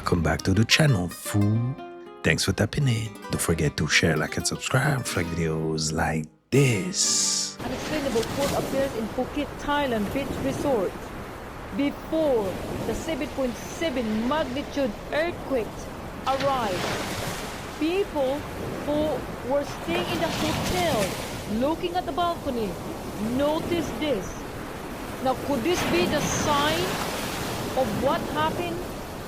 welcome back to the channel, fool. Thanks for tapping in. Don't forget to share, like, and subscribe for videos like this. Unexplainable court appears in Phuket, Thailand beach resort before the 7.7 magnitude earthquake arrived. People who were staying in the hotel, looking at the balcony, noticed this. Now, could this be the sign of what happened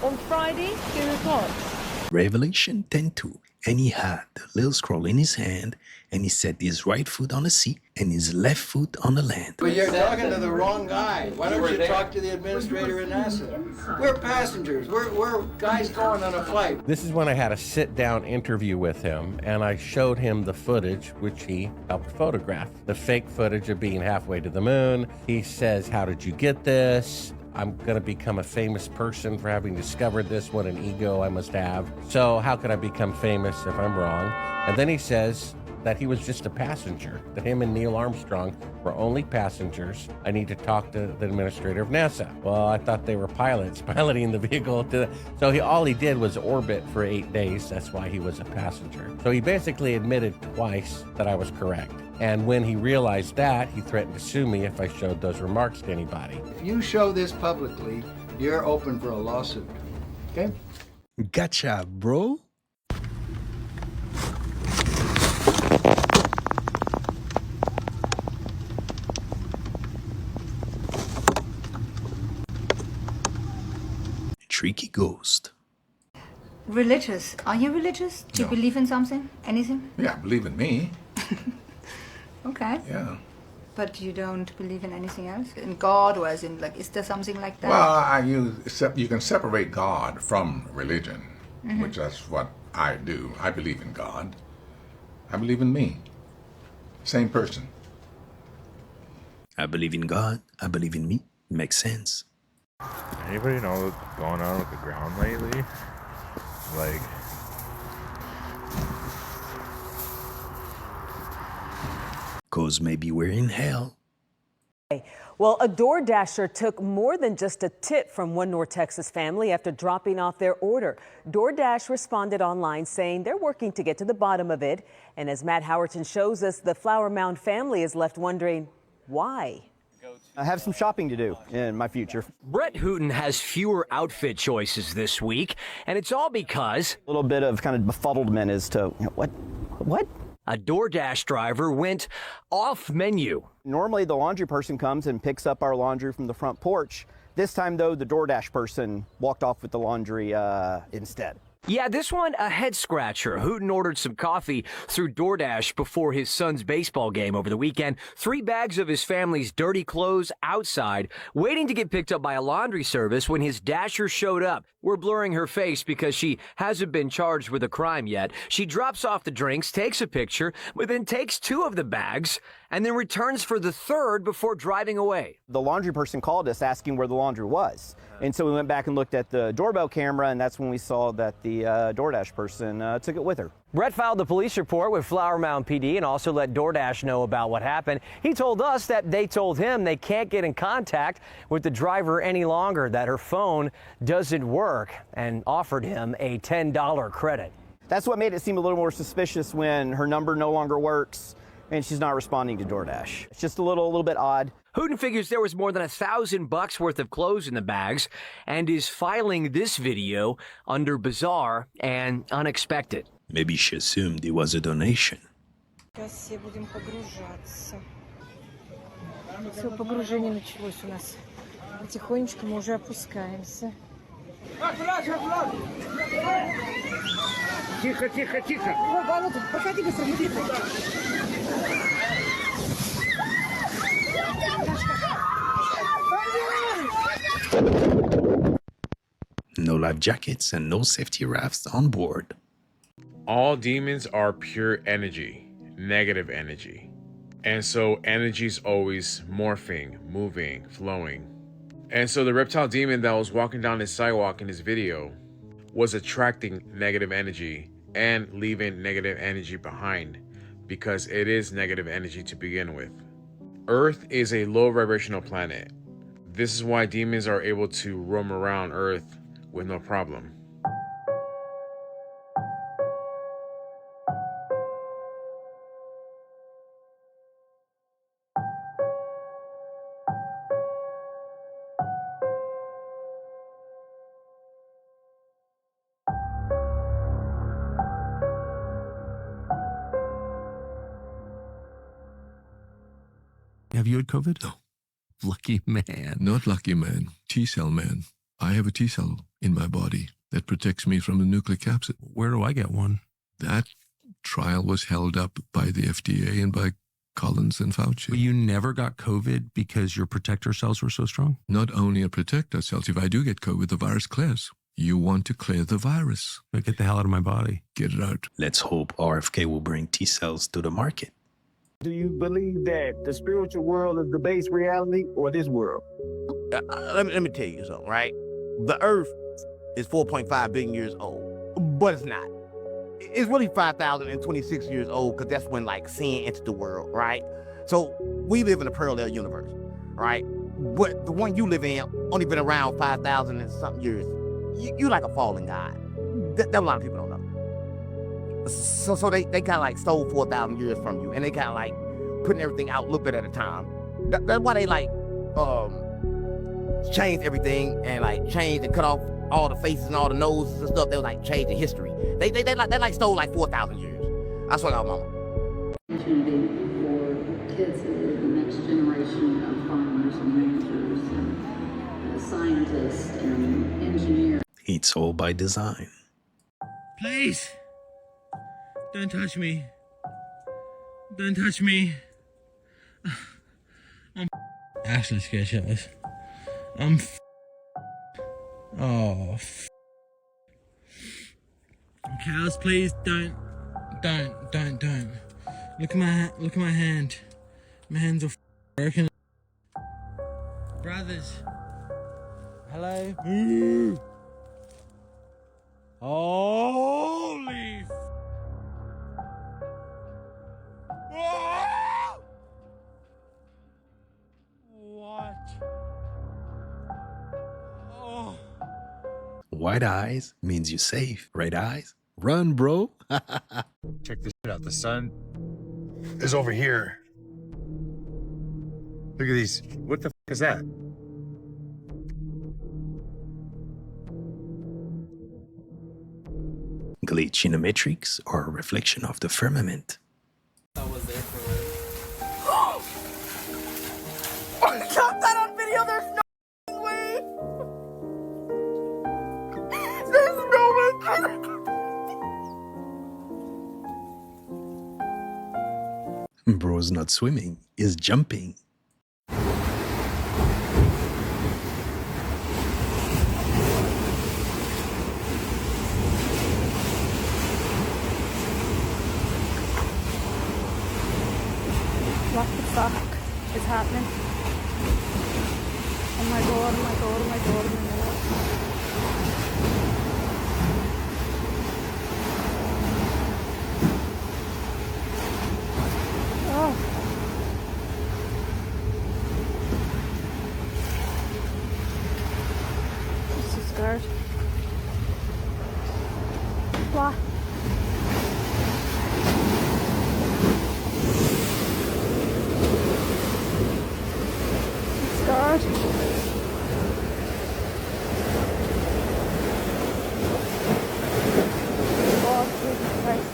on Friday? Hear your thoughts. Revelation 10:2. And he had the little scroll in his hand, and he set his right foot on the sea and his left foot on the land. But you're talking to the wrong guy. Why don't you talk to the administrator in NASA? We're passengers. We're guys going on a flight. This is when I had a sit-down interview with him, and I showed him the footage, which he helped photograph. The fake footage of being halfway to the moon. He says, "How did you get this? I'm going to become a famous person for having discovered this. What an ego I must have. So how could I become famous if I'm wrong?" And then he says that he was just a passenger, that him and Neil Armstrong were only passengers. I need to talk to the administrator of NASA. Well, I thought they were pilots piloting the vehicle. So all he did was orbit for 8 days. That's why he was a passenger. So he basically admitted twice that I was correct. And when he realized that, he threatened to sue me if I showed those remarks to anybody. If you show this publicly, you're open for a lawsuit. Okay? Gotcha, bro. Tricky ghost. Religious. Are you religious? Do you No. believe in something? Anything? Yeah, believe in me. Okay. Yeah. But you don't believe in anything else? In God, or as in, like, is there something like that? Well, you can separate God from religion, which is what I do. I believe in God. I believe in me. Same person. I believe in God. I believe in me. Makes sense. Anybody know what's going on with the ground lately? Like, Cause maybe we're in hell. Well, a DoorDasher took more than just a tip from one North Texas family after dropping off their order. DoorDash responded online saying they're working to get to the bottom of it. And as Matt Howerton shows us, the Flower Mound family is left wondering why. I have some shopping to do in my future. Brett Hooten has fewer outfit choices this week, and it's all because A little bit of kind of befuddlement as to, what? a DoorDash driver went off menu. Normally the laundry person comes and picks up our laundry from the front porch. This time, though, the DoorDash person walked off with the laundry instead. Yeah, this one a head scratcher. Hooten ordered some coffee through DoorDash before his son's baseball game over the weekend. 3 bags of his family's dirty clothes outside, waiting to get picked up by a laundry service when his dasher showed up. We're blurring her face because she hasn't been charged with a crime yet. She drops off the drinks, takes a picture, but then takes 2 of the bags and then returns for the 3rd before driving away. The laundry person called us asking where the laundry was. And so we went back and looked at the doorbell camera, and that's when we saw that the DoorDash person took it with her. Brett filed the police report with Flower Mound PD and also let DoorDash know about what happened. He told us that they told him they can't get in contact with the driver any longer, that her phone doesn't work, and offered him a $10 credit. That's what made it seem a little more suspicious when her number no longer works and she's not responding to DoorDash. It's just a little bit odd. Hooten figures there was more than $1,000 worth of clothes in the bags and is filing this video under bizarre and unexpected. Maybe she assumed it was a donation. Сейчас будем погружаться. Все, погружение началось у нас. Потихонечку мы уже опускаемся. Тихо, тихо, тихо. Проходи быстро, быстро. No life jackets and no safety rafts on board. all demons are pure energy, negative energy. And so energy is always morphing, moving, flowing. And so the reptile demon that was walking down this sidewalk in this video was attracting negative energy and leaving negative energy behind, because it is negative energy to begin with. Earth is a low vibrational planet. This is why demons are able to roam around Earth with no problem. Have you had COVID? No. Lucky man. Not lucky man. T-cell man. I have a T-cell in my body that protects me from the nucleic capsid. Where do I get one? That trial was held up by the FDA and by Collins and Fauci. But you never got COVID because your protector cells were so strong? Not only a protector cells, if I do get COVID, the virus clears. You want to clear the virus. Get the hell out of my body. Get it out. Let's hope RFK will bring T-cells to the market. Do you believe that the spiritual world is the base reality or this world? Let me tell you something, right? The Earth is 4.5 billion years old, but it's not. It's really 5,026 years old because that's when like sin entered the world, right? So we live in a parallel universe, right? But the one you live in only been around 5,000 and something years. You like a fallen god. That a lot of people don't know. So they kind of like stole 4,000 years from you, and they kind of like putting everything out a little bit at a time. That's why they like changed everything and like changed and cut off all the faces and all the noses and stuff. They were like changing history. They like stole like 4,000 years. That's what I'm on. Opportunity for kids that are the next generation of farmers and ranchers and scientists and engineers. It's all by design. Please, don't touch me. Don't touch me. I'm actually scared shitless. Cows, please don't. Look at my hand. My hands are broken. Brothers. Hello? Holy what? Oh. White eyes means you're safe. Red eyes? Run, bro. Check this shit out. The sun is over here. Look at these. What the f is that? Glitchinometrics are a reflection of the firmament. I was there for it. I got that on video. There's no way. There's no way. Bro's not swimming, he's jumping. What the fuck is happening? Oh my god, oh my god, oh my god, oh my god. Oh. I'm so scared. What? God. Oh, Jesus Christ.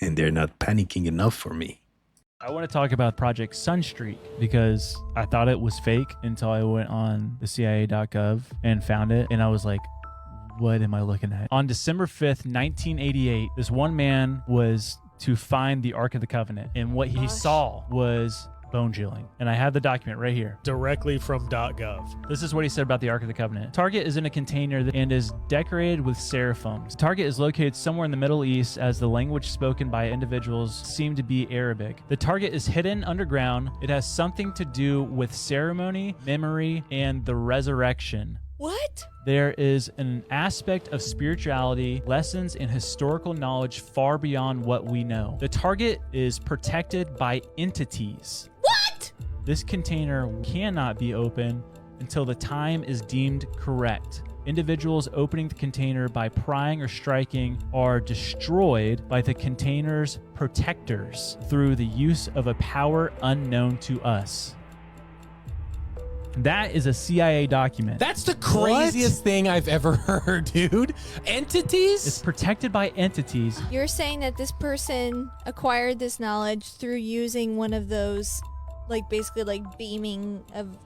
And they're not panicking enough for me. I want to talk about Project Sunstreak because I thought it was fake until I went on the CIA.gov and found it. And I was like, what am I looking at? On December 5th, 1988, this one man was to find the Ark of the Covenant. And what he saw was bone chilling. And I have the document right here. Directly from .gov. This is what he said about the Ark of the Covenant. Target is in a container and is decorated with seraphims. Target is located somewhere in the Middle East, as the language spoken by individuals seem to be Arabic. The target is hidden underground. It has something to do with ceremony, memory, and the resurrection. What? There is an aspect of spirituality, lessons, and historical knowledge far beyond what we know. The target is protected by entities. What? This container cannot be opened until the time is deemed correct. Individuals opening the container by prying or striking are destroyed by the container's protectors through the use of a power unknown to us. That is a CIA document. That's the craziest thing I've ever heard, dude. Entities? It's protected by entities. You're saying that this person acquired this knowledge through using one of those, like basically like beaming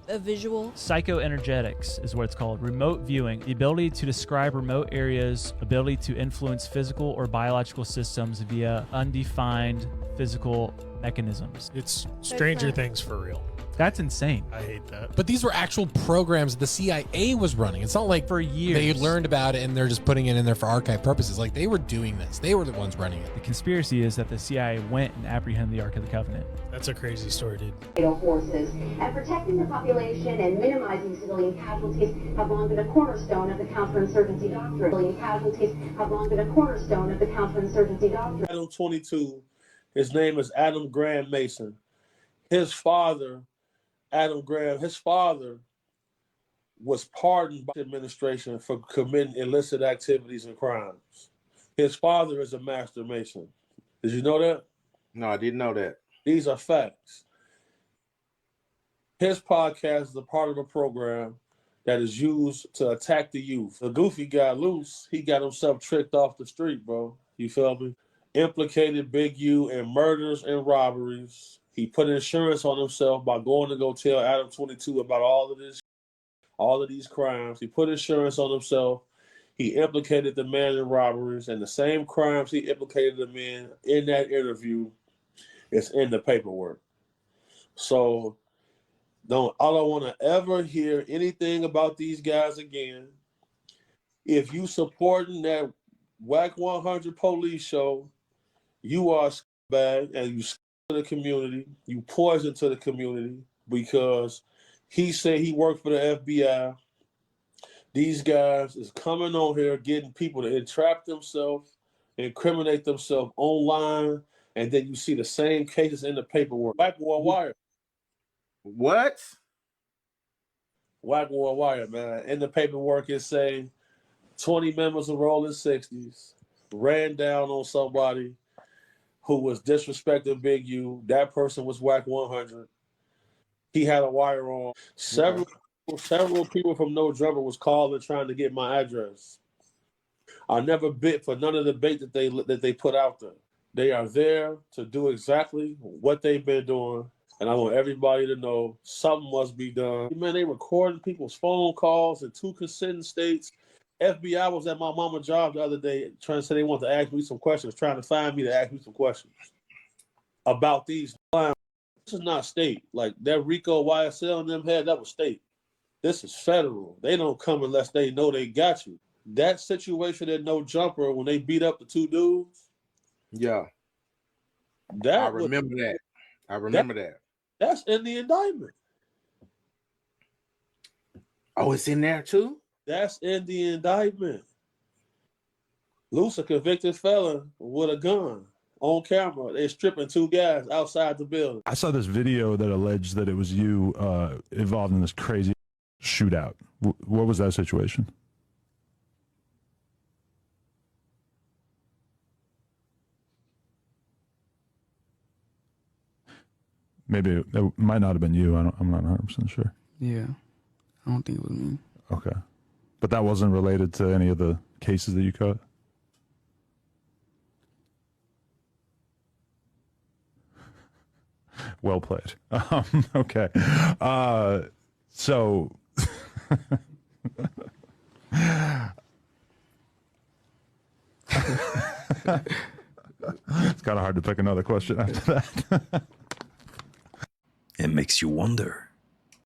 a visual? Psychoenergetics is what it's called. Remote viewing, the ability to describe remote areas, ability to influence physical or biological systems via undefined physical mechanisms. It's Stranger Things for real. That's insane. I hate that. But these were actual programs the CIA was running. It's not like for years they learned about it and they're just putting it in there for archive purposes. Like they were doing this. They were the ones running it. The conspiracy is that the CIA went and apprehended the Ark of the Covenant. That's a crazy story, dude. Forces and protecting the population and minimizing civilian casualties have long been a cornerstone of the counterinsurgency doctrine. Civilian casualties have long been a cornerstone of the counterinsurgency doctrine. Adam 22, his name is Adam Graham Mason. His father, Adam Graham, his father was pardoned by the administration for committing illicit activities and crimes. His father is a master mason. Did you know that? No, I didn't know that. These are facts. His podcast is a part of a program that is used to attack the youth. The goofy got loose. He got himself tricked off the street, bro. You feel me? Implicated Big U in murders and robberies. He put insurance on himself by going to go tell Adam 22 about all of these crimes. He put insurance on himself. He implicated the man in robberies, and the same crimes he implicated the man in that interview is in the paperwork. So I don't want to ever hear anything about these guys again. If you supporting that Whack 100 police show, you are a scumbag and you to the community, you poison to the community, because he said he worked for the FBI. These guys is coming on here getting people to entrap themselves, incriminate themselves online, and then you see the same cases in the paperwork. Whack War Wire. What? Whack War Wire, man. In the paperwork it say 20 members of Rolling 60s ran down on somebody who was disrespecting Big U. That person was Whack 100. He had a wire on. Several people from No Drummer was calling trying to get my address. I never bid for none of the bait that they put out there. They are there to do exactly what they've been doing, and I want everybody to know something must be done. Man, they recording people's phone calls in 2 consenting states. FBI was at my mama's job the other day trying to say they want to ask me some questions, trying to find me to ask me some questions about these lines. This is not state. Like that Rico YSL and them had, that was state. This is federal. They don't come unless they know they got you. That situation at No Jumper when they beat up the 2 dudes. Yeah. I remember that. I remember that. That's in the indictment. Oh, it's in there too? That's in the indictment. Loose a convicted felon with a gun on camera. They're stripping 2 guys outside the building. I saw this video that alleged that it was you involved in this crazy shootout. What was that situation? Maybe it might not have been you. I'm not 100% sure. Yeah, I don't think it was me. Okay. But that wasn't related to any of the cases that you caught? Well played. Okay. So... It's kind of hard to pick another question after that. and makes you wonder.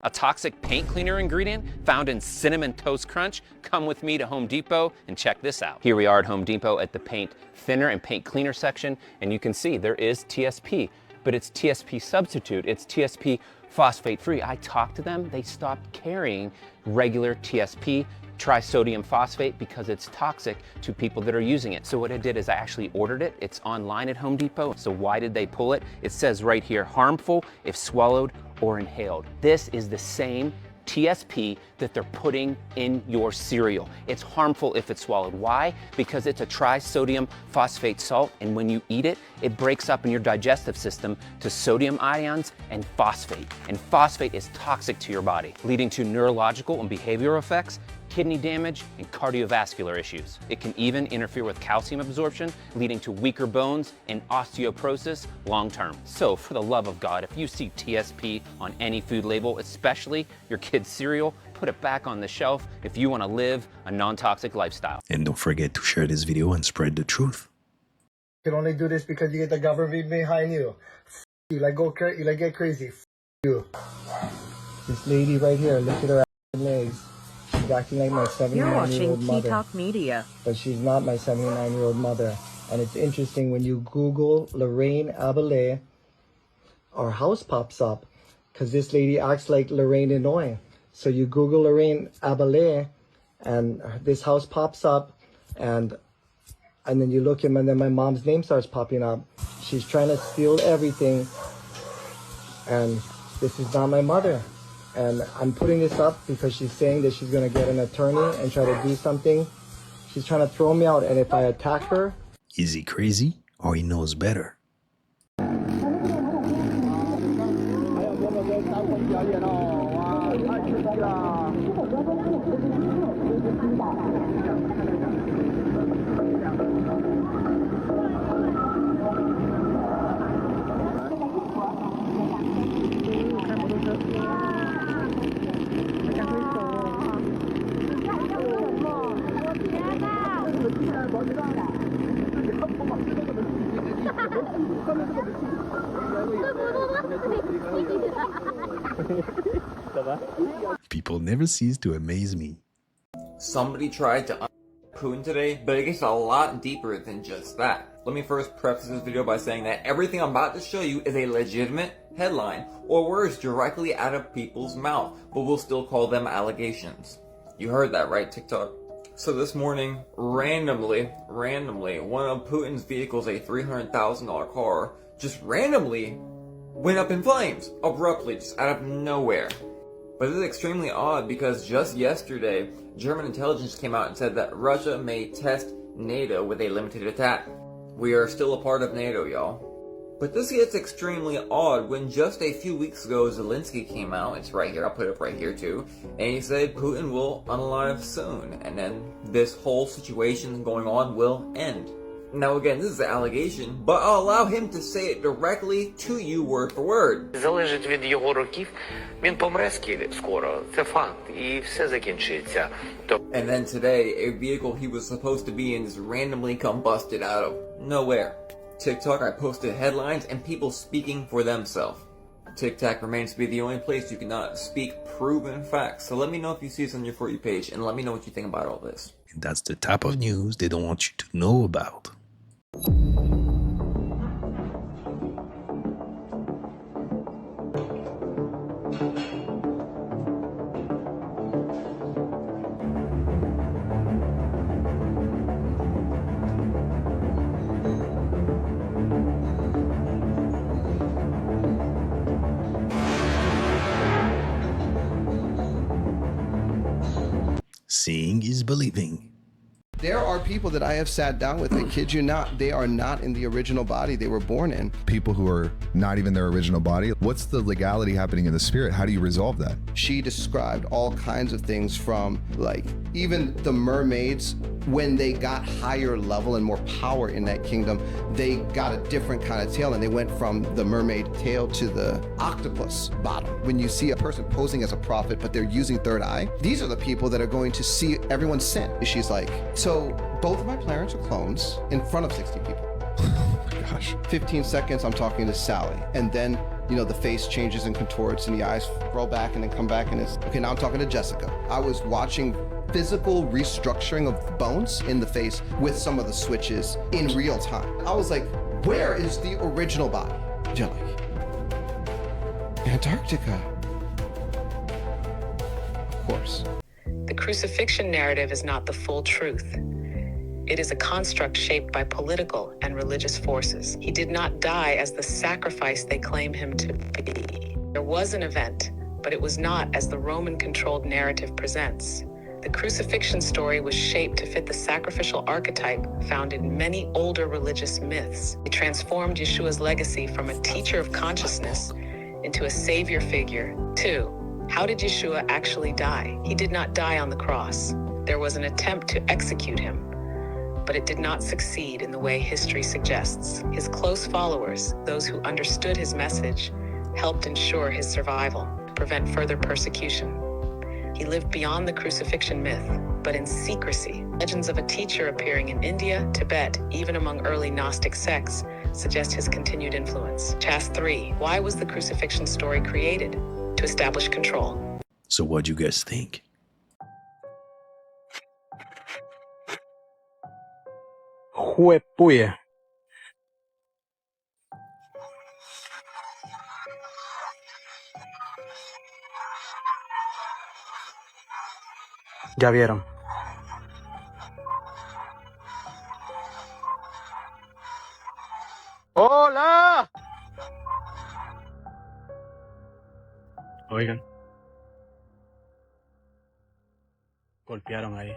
A toxic paint cleaner ingredient found in Cinnamon Toast Crunch? Come with me to Home Depot and check this out. Here we are at Home Depot at the paint thinner and paint cleaner section, and you can see there is TSP, but it's TSP substitute. It's TSP phosphate free. I talked to them, they stopped carrying regular TSP, trisodium phosphate, because it's toxic to people that are using it. So what I did is I actually ordered it. It's online at Home Depot. So why did they pull it? It says right here, harmful if swallowed or inhaled. This is the same TSP that they're putting in your cereal. It's harmful if it's swallowed. Why? Because it's a trisodium phosphate salt, and when you eat it, it breaks up in your digestive system to sodium ions and phosphate. And phosphate is toxic to your body, leading to neurological and behavioral effects, kidney damage, and cardiovascular issues. It can even interfere with calcium absorption, leading to weaker bones and osteoporosis long term. So for the love of God, if you see TSP on any food label, especially your kid's cereal, put it back on the shelf if you want to live a non-toxic lifestyle. And don't forget to share this video and spread the truth. You can only do this because you get the government behind you. You get crazy. You. This lady right here, look at her legs. She's acting like my 79-year-old mother. Talk Media. But she's not my 79-year-old mother. And it's interesting when you Google Lorraine Abelais, our house pops up because this lady acts like Lorraine Inouye. So you Google Lorraine Abelais and this house pops up, and then you look and then my mom's name starts popping up. She's trying to steal everything, and this is not my mother. And I'm putting this up because she's saying that she's going to get an attorney and try to do something. She's trying to throw me out, and if I attack her... Is he crazy or he knows better? People never cease to amaze me. Somebody tried to Putin today, but it gets a lot deeper than just that. Let me first preface this video by saying that everything I'm about to show you is a legitimate headline or words directly out of people's mouth, but we'll still call them allegations. You heard that right, TikTok? So this morning, randomly, one of Putin's vehicles, a $300,000 car, just randomly went up in flames, abruptly, just out of nowhere. But this is extremely odd because just yesterday, German intelligence came out and said that Russia may test NATO with a limited attack. We are still a part of NATO, y'all. But this gets extremely odd when just a few weeks ago Zelensky came out, it's right here, I'll put it up right here too, and he said Putin will unalive soon, and then this whole situation going on will end. Now again, this is an allegation, but I'll allow him to say it directly to you word for word. Залежить від його років, він помре скоро, це факт, і все закінчиться. And then today, a vehicle he was supposed to be in is randomly combusted out of nowhere. TikTok, I posted headlines and people speaking for themselves. TikTok remains to be the only place you cannot speak proven facts. So let me know if you see this on your For You page, and let me know what you think about all this. And that's the type of news they don't want you to know about. Seeing is believing. There are people that I have sat down with, I kid you not, they are not in the original body they were born in. People who are not even their original body. What's the legality happening in the spirit? How do you resolve that? She described all kinds of things from, like, even the mermaids, when they got higher level and more power in that kingdom, they got a different kind of tail, and they went from the mermaid tail to the octopus bottom. When you see a person posing as a prophet, but they're using third eye, these are the people that are going to see everyone's sin. She's like, so both of my parents are clones in front of 60 people. Oh my gosh. 15 seconds, I'm talking to Sally. And then You know, the face changes and contorts and the eyes roll back and then come back and it's, okay, now I'm talking to Jessica. I was watching physical restructuring of the bones in the face with some of the switches in real time. I was like, where is the original body? You're like, Antarctica. Of course. The crucifixion narrative is not the full truth. It is a construct shaped by political and religious forces. He did not die as the sacrifice they claim him to be. There was an event, but it was not as the Roman-controlled narrative presents. The crucifixion story was shaped to fit the sacrificial archetype found in many older religious myths. It transformed Yeshua's legacy from a teacher of consciousness into a savior figure. 2. How did Yeshua actually die? He did not die on the cross. There was an attempt to execute him, but it did not succeed in the way history suggests. His close followers, those who understood his message, helped ensure his survival, to prevent further persecution. He lived beyond the crucifixion myth, but in secrecy. Legends of a teacher appearing in India, Tibet, even among early Gnostic sects, suggest his continued influence. Task 3. Why was the crucifixion story created? To establish control. So what do you guys think? Juepuya. Ya vieron. ¡Hola! Oigan. Golpearon ahí.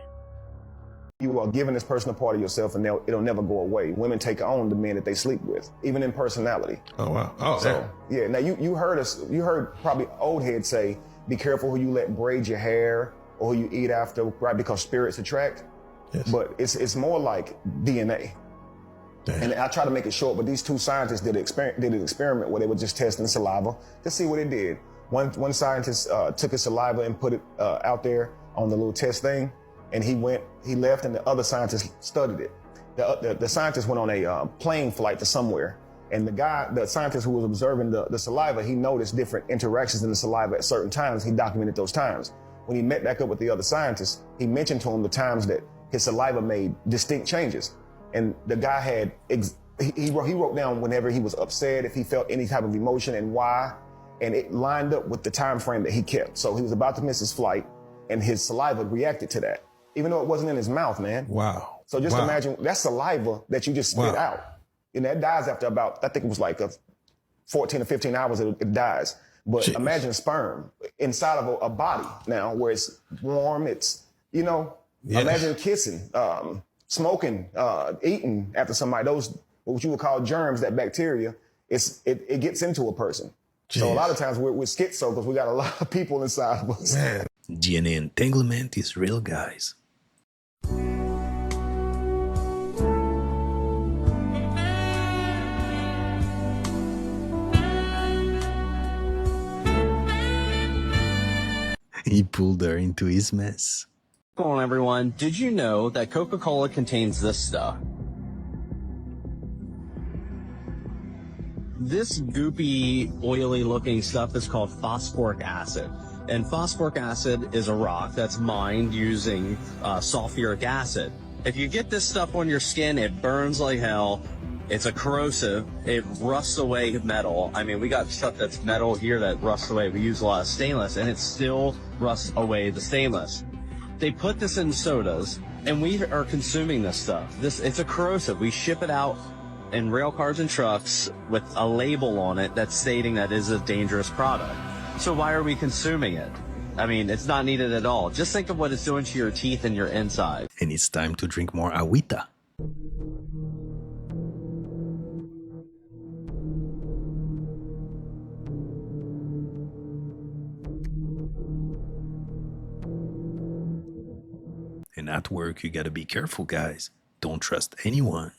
You are giving this person a part of yourself and it'll never go away. Women take on the men that they sleep with, even in personality. Oh, wow. Oh, so, yeah. Now you heard probably old heads say, be careful who you let braid your hair or who you eat after, right? Because spirits attract. Yes. But it's more like DNA. Damn. And I try to make it short, but these two scientists did an experiment where they were just testing saliva to see what it did. One scientist took his saliva and put it out there on the little test thing, and he left, and the other scientist studied it. The scientist went on a plane flight to somewhere, and the scientist who was observing the saliva, he noticed different interactions in the saliva at certain times. He documented those times. When he met back up with the other scientist, he mentioned to him the times that his saliva made distinct changes. And the guy had, he wrote down whenever he was upset, if he felt any type of emotion and why, and it lined up with the time frame that he kept. So he was about to miss his flight, and his saliva reacted to that, even though it wasn't in his mouth, man. Wow. So just imagine, that's saliva that you just spit out. And that dies after about, I think it was like 14 or 15 hours it dies. But jeez. Imagine sperm inside of a body now where it's warm, it's, imagine kissing, smoking, eating after somebody, those, what you would call germs, that bacteria, it gets into a person. Jeez. So a lot of times we're schizo because we got a lot of people inside of us. Man. DNA entanglement is real, guys. He pulled her into his mess. Come on, everyone. Did you know that Coca-Cola contains this stuff? This goopy, oily-looking stuff is called phosphoric acid. And phosphoric acid is a rock that's mined using sulfuric acid. If you get this stuff on your skin, it burns like hell. It's a corrosive. It rusts away metal. I mean, we got stuff that's metal here that rusts away. We use a lot of stainless, and it still rusts away the stainless. They put this in sodas, and we are consuming this stuff. It's a corrosive. We ship it out in rail cars and trucks with a label on it that's stating that it is a dangerous product. So why are we consuming it? I mean, it's not needed at all. Just think of what it's doing to your teeth and your inside. And it's time to drink more agüita. And at work, you gotta be careful, guys. Don't trust anyone.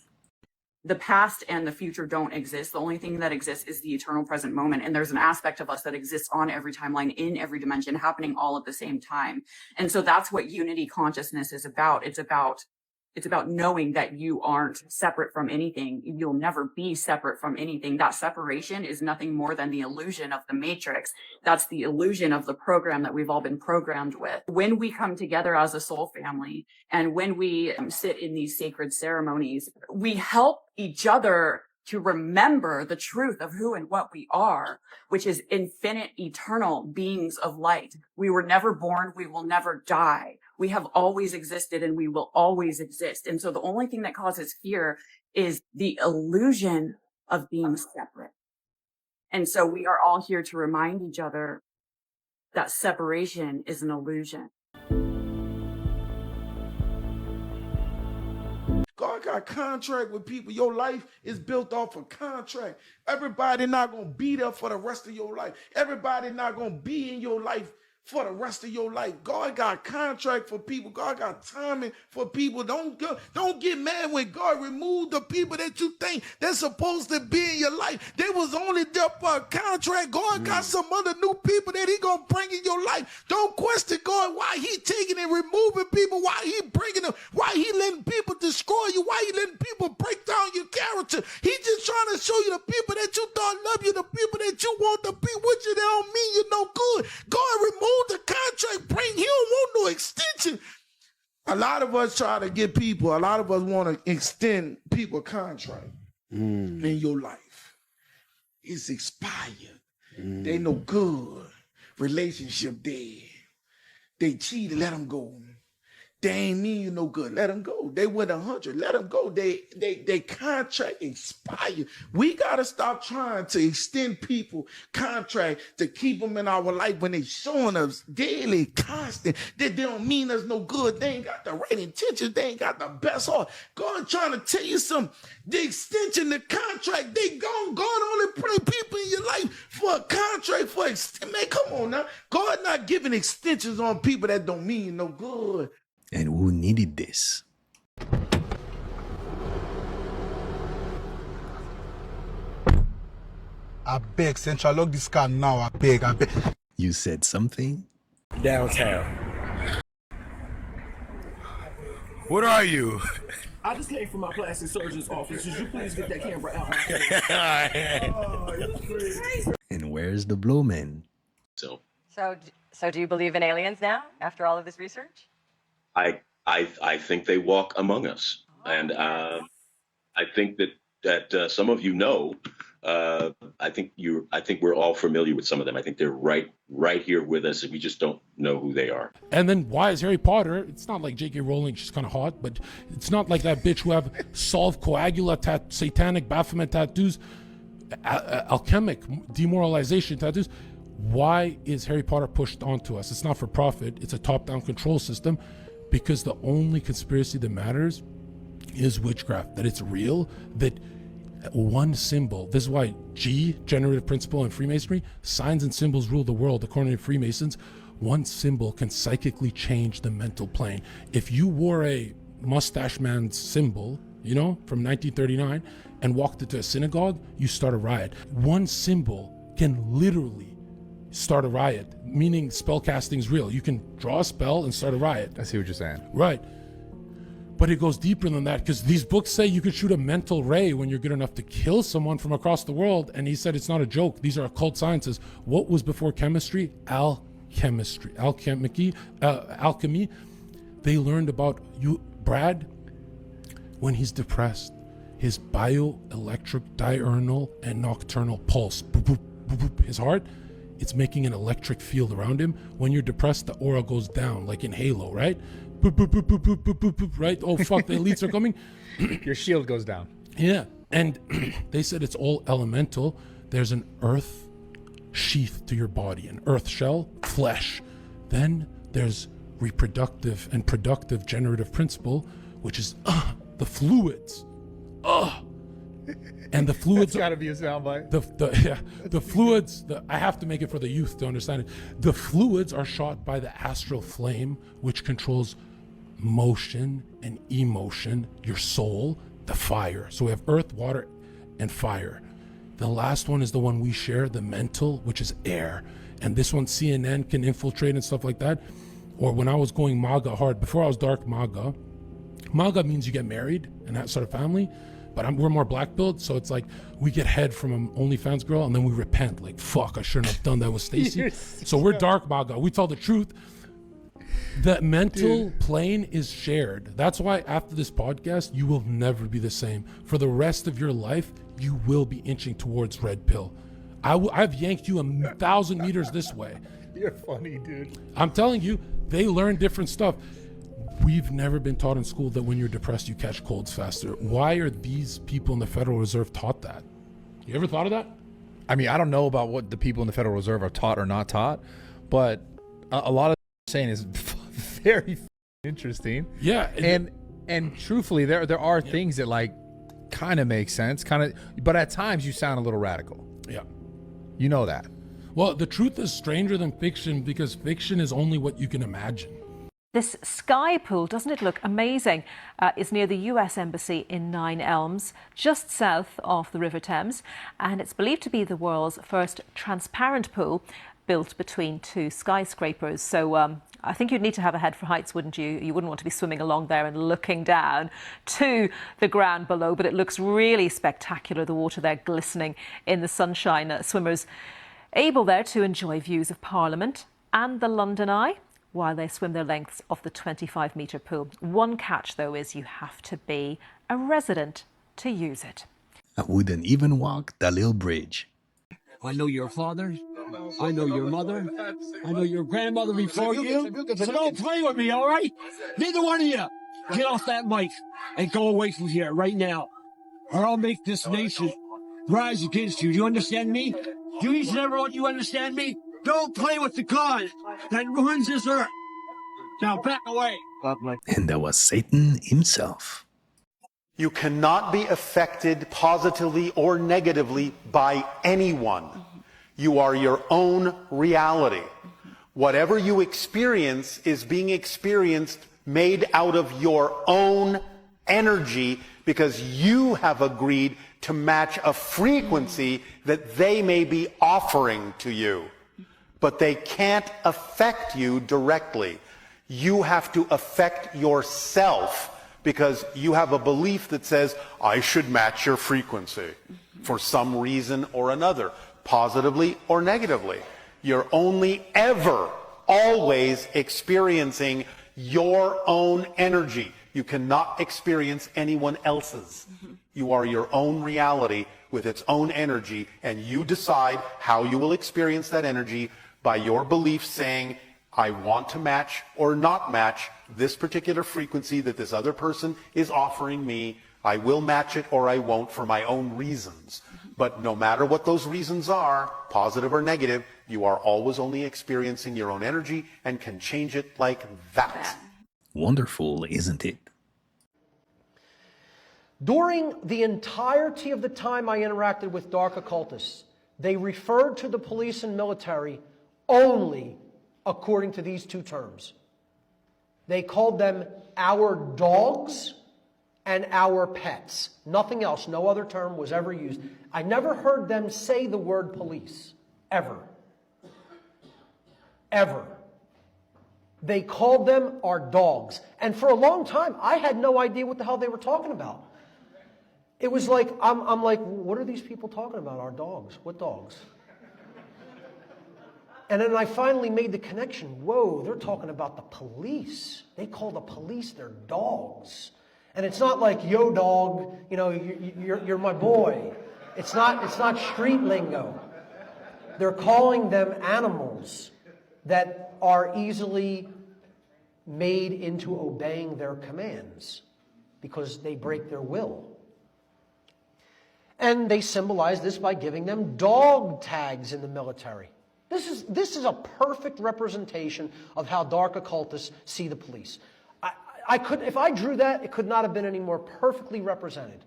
The past and the future don't exist. The only thing that exists is the eternal present moment. And there's an aspect of us that exists on every timeline, in every dimension, happening all at the same time. And so that's what unity consciousness is about. It's about It's about knowing that you aren't separate from anything. You'll never be separate from anything. That separation is nothing more than the illusion of the matrix. That's the illusion of the program that we've all been programmed with. When we come together as a soul family and when we sit in these sacred ceremonies, we help each other to remember the truth of who and what we are, which is infinite, eternal beings of light. We were never born. We will never die. We have always existed and we will always exist. And so the only thing that causes fear is the illusion of being separate. And so we are all here to remind each other that separation is an illusion. God got contract with people. Your life is built off a contract. Everybody not going to be there for the rest of your life. Everybody not going to be in your life for the rest of your life. God got contract for people. God got timing for people. Don't get mad when God removed the people that you think they're supposed to be in your life. They was only there for a contract. God got some other new people that he gonna bring in your life. Don't question God why he taking and removing people, why he bringing them, why he letting people destroy you, why he letting people break down your character. He just trying to show you the people that you thought love you, the people that you want to be with you, they don't mean you no good. God removed the contract, he don't want no extension. A lot of us try to get people, a lot of us want to extend people contract in your life. It's expired. They no good. Relationship dead. They cheated, let them go. They ain't mean you no good. Let them go. They went 100. Let them go. They contract expired. We got to stop trying to extend people contract to keep them in our life when they showing us daily, constant, that they don't mean us no good. They ain't got the right intentions. They ain't got the best heart. God trying to tell you something. The extension, the contract, they gone. God only put people in your life for a contract, for extension. Man, come on now. God not giving extensions on people that don't mean you no good. And who needed this? I beg, Central, lock this car now. I beg. You said something? Downtown. What are you? I just came from my plastic surgeon's office. Would you please get that camera out? And where's the blowman? So do you believe in aliens now after all of this research? I think they walk among us, and I think that some of you know. I think we're all familiar with some of them. I think they're right here with us, and we just don't know who they are. And then why is Harry Potter? It's not like J.K. Rowling. She's kind of hot, but it's not like that bitch who have solved coagula, satanic Baphomet tattoos, alchemic demoralization tattoos. Why is Harry Potter pushed onto us? It's not for profit. It's a top-down control system. Because the only conspiracy that matters is witchcraft, that it's real, that one symbol, this is why G, generative principle in Freemasonry, signs and symbols rule the world. According to Freemasons, one symbol can psychically change the mental plane. If you wore a mustache man's symbol, from 1939, and walked into a synagogue, you start a riot. One symbol can literally start a riot, meaning spell casting is real. You can draw a spell and start a riot. I see what you're saying. Right. But it goes deeper than that, because these books say you could shoot a mental ray when you're good enough to kill someone from across the world. And he said it's not a joke. These are occult sciences. What was before chemistry? Alchemy. They learned about Brad, when he's depressed, his bioelectric diurnal and nocturnal pulse, boop, boop, boop, boop, his heart, it's making an electric field around him. When you're depressed, the aura goes down, like in Halo, right? Boop, boop, boop, boop, boop, boop, boop, boop, right? Oh, fuck, the elites are coming. Your shield goes down. Yeah, and they said it's all elemental. There's an earth sheath to your body, an earth shell, flesh. Then there's reproductive and productive generative principle, which is the fluids. And the fluids got to be a soundbite. The fluids. I have to make it for the youth to understand it. The fluids are shot by the astral flame, which controls motion and emotion, your soul, the fire. So we have earth, water, and fire. The last one is the one we share, the mental, which is air. And this one CNN can infiltrate and stuff like that. Or when I was going MAGA hard, before I was dark MAGA, MAGA means you get married and that sort of family, but we're more black pilled, so it's like we get head from an OnlyFans girl and then we repent, like, fuck, I shouldn't have done that with Stacy. So we're dark MAGA. We tell the truth. The mental plane is shared. That's why after this podcast, you will never be the same. For the rest of your life, you will be inching towards red pill. I've yanked you 1,000 meters this way. You're funny, dude. I'm telling you, they learn different stuff. We've never been taught in school that when you're depressed, you catch colds faster. Why are these people in the Federal Reserve taught that? You ever thought of that? I mean, I don't know about what the people in the Federal Reserve are taught or not taught, but a lot of saying is very interesting. Yeah. And truthfully, there are things that like kind of make sense, but at times you sound a little radical. Yeah. You know that. Well, the truth is stranger than fiction because fiction is only what you can imagine. This sky pool, doesn't it look amazing, is near the US Embassy in Nine Elms, just south of the River Thames, and it's believed to be the world's first transparent pool built between two skyscrapers. So I think you'd need to have a head for heights, wouldn't you? You wouldn't want to be swimming along there and looking down to the ground below, but it looks really spectacular, the water there glistening in the sunshine. Swimmers able there to enjoy views of Parliament and the London Eye while they swim their lengths of the 25-metre pool. One catch, though, is you have to be a resident to use it. I wouldn't even walk the little bridge. I know your father. I know your mother. I know your grandmother before you. So don't play with me, all right? Neither one of you. Get off that mic and go away from here right now, or I'll make this nation rise against you. Do you understand me? Do each and every one you understand me? Don't play with the God that ruins this earth. Now back away. And that was Satan himself. You cannot be affected positively or negatively by anyone. You are your own reality. Whatever you experience is being experienced, made out of your own energy, because you have agreed to match a frequency that they may be offering to you. But they can't affect you directly. You have to affect yourself because you have a belief that says, I should match your frequency for some reason or another, positively or negatively. You're only ever, always experiencing your own energy. You cannot experience anyone else's. You are your own reality with its own energy, and you decide how you will experience that energy by your belief saying, I want to match or not match this particular frequency that this other person is offering me. I will match it or I won't for my own reasons. But no matter what those reasons are, positive or negative, you are always only experiencing your own energy and can change it like that. Wonderful, isn't it? During the entirety of the time I interacted with dark occultists, they referred to the police and military only according to these two terms. They called them our dogs and our pets. Nothing else, no other term was ever used. I never heard them say the word police, ever. Ever. They called them our dogs. And for a long time, I had no idea what the hell they were talking about. It was like, I'm like, what are these people talking about, our dogs? What dogs? And then I finally made the connection. Whoa, they're talking about the police. They call the police their dogs. And it's not like, yo dog, you know, you're my boy. It's not street lingo. They're calling them animals that are easily made into obeying their commands because they break their will. And they symbolize this by giving them dog tags in the military. This is a perfect representation of how dark occultists see the police. If I drew that, it could not have been any more perfectly represented.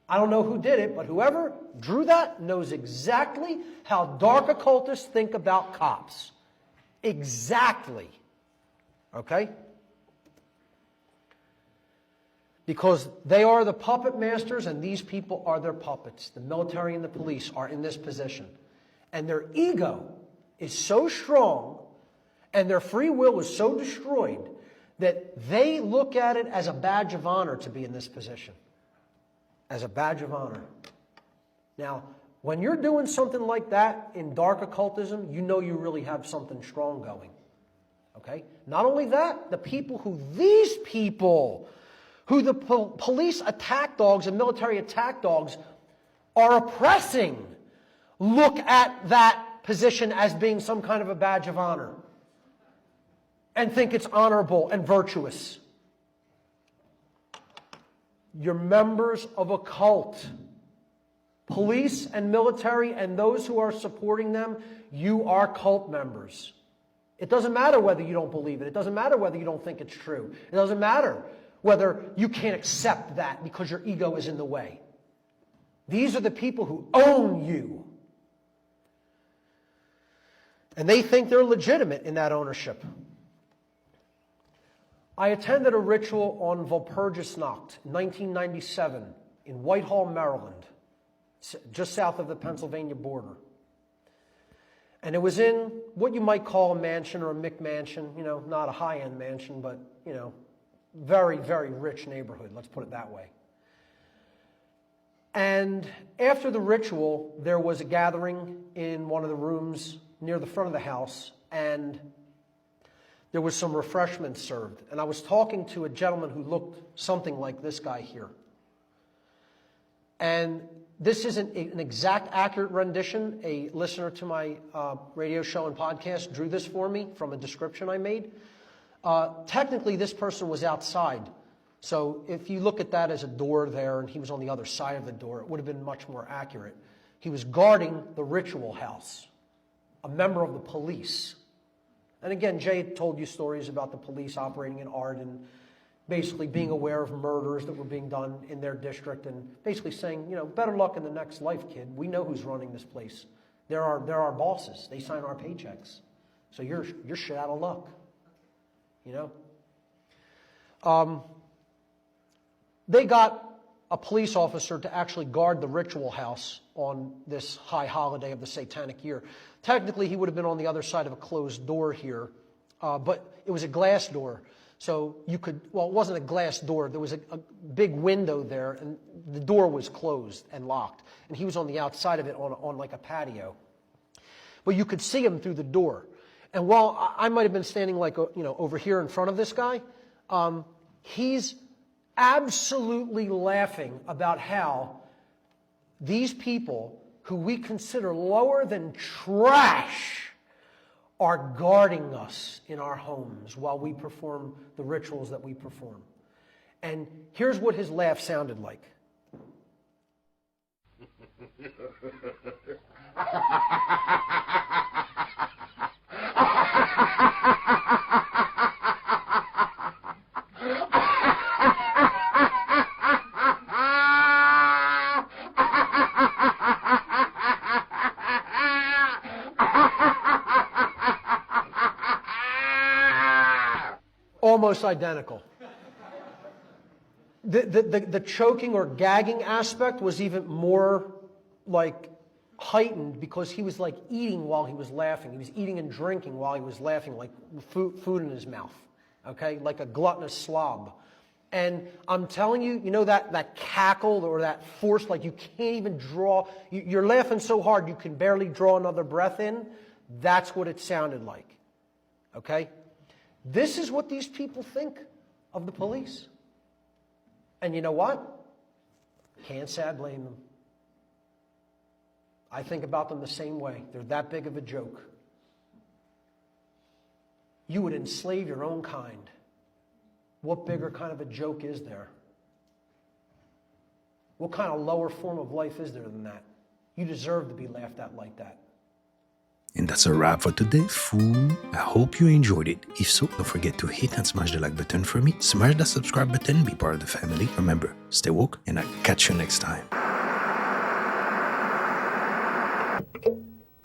I don't know who did it, but whoever drew that knows exactly how dark occultists think about cops. Exactly. Okay? Because they are the puppet masters and these people are their puppets. The military and the police are in this position. And their ego is so strong and their free will is so destroyed that they look at it as a badge of honor to be in this position. As a badge of honor. Now, when you're doing something like that in dark occultism, you know you really have something strong going. Okay? Not only that, these people who the police attack dogs and military attack dogs are oppressing, look at that position as being some kind of a badge of honor and think it's honorable and virtuous. You're members of a cult. Police and military and those who are supporting them, you are cult members. It doesn't matter whether you don't believe it. It doesn't matter whether you don't think it's true. It doesn't matter whether you can't accept that because your ego is in the way. These are the people who own you. And they think they're legitimate in that ownership. I attended a ritual on Walpurgisnacht, 1997, in Whitehall, Maryland, just south of the Pennsylvania border. And it was in what you might call a mansion or a McMansion, you know, not a high-end mansion, but, you know, very, very rich neighborhood, let's put it that way. And after the ritual, there was a gathering in one of the rooms near the front of the house, and there was some refreshments served. And I was talking to a gentleman who looked something like this guy here. And this isn't an exact accurate rendition. A listener to my radio show and podcast drew this for me from a description I made. Technically, this person was outside. So if you look at that as a door there and he was on the other side of the door, it would have been much more accurate. He was guarding the ritual house, a member of the police. And again, Jay told you stories about the police operating in art and basically being aware of murders that were being done in their district and basically saying, you know, better luck in the next life, kid. We know who's running this place. They're our bosses. They sign our paychecks. So you're shit out of luck. You know? They got a police officer to actually guard the ritual house on this high holiday of the satanic year. Technically, he would have been on the other side of a closed door here, but it was a glass door. So you could, well, it wasn't a glass door. There was a big window there, and the door was closed and locked. And he was on the outside of it on like a patio. But you could see him through the door. And while I might have been standing like, you know, over here in front of this guy, he's absolutely laughing about how these people who we consider lower than trash are guarding us in our homes while we perform the rituals that we perform. And here's what his laugh sounded like. Almost identical. The choking or gagging aspect was even more like heightened because he was like eating while he was laughing. He was eating and drinking while he was laughing, like food in his mouth, okay, like a gluttonous slob. And I'm telling you, you know that cackle or that force, like you can't even draw, you're laughing so hard you can barely draw another breath in. That's what it sounded like, okay? This is what these people think of the police. And you know what? Can't say I blame them. I think about them the same way. They're that big of a joke. You would enslave your own kind. What bigger kind of a joke is there? What kind of lower form of life is there than that? You deserve to be laughed at like that. And that's a wrap for today, fool. I hope you enjoyed it. If so, don't forget to hit and smash the like button for me. Smash the subscribe button, be part of the family. Remember, stay woke, and I'll catch you next time.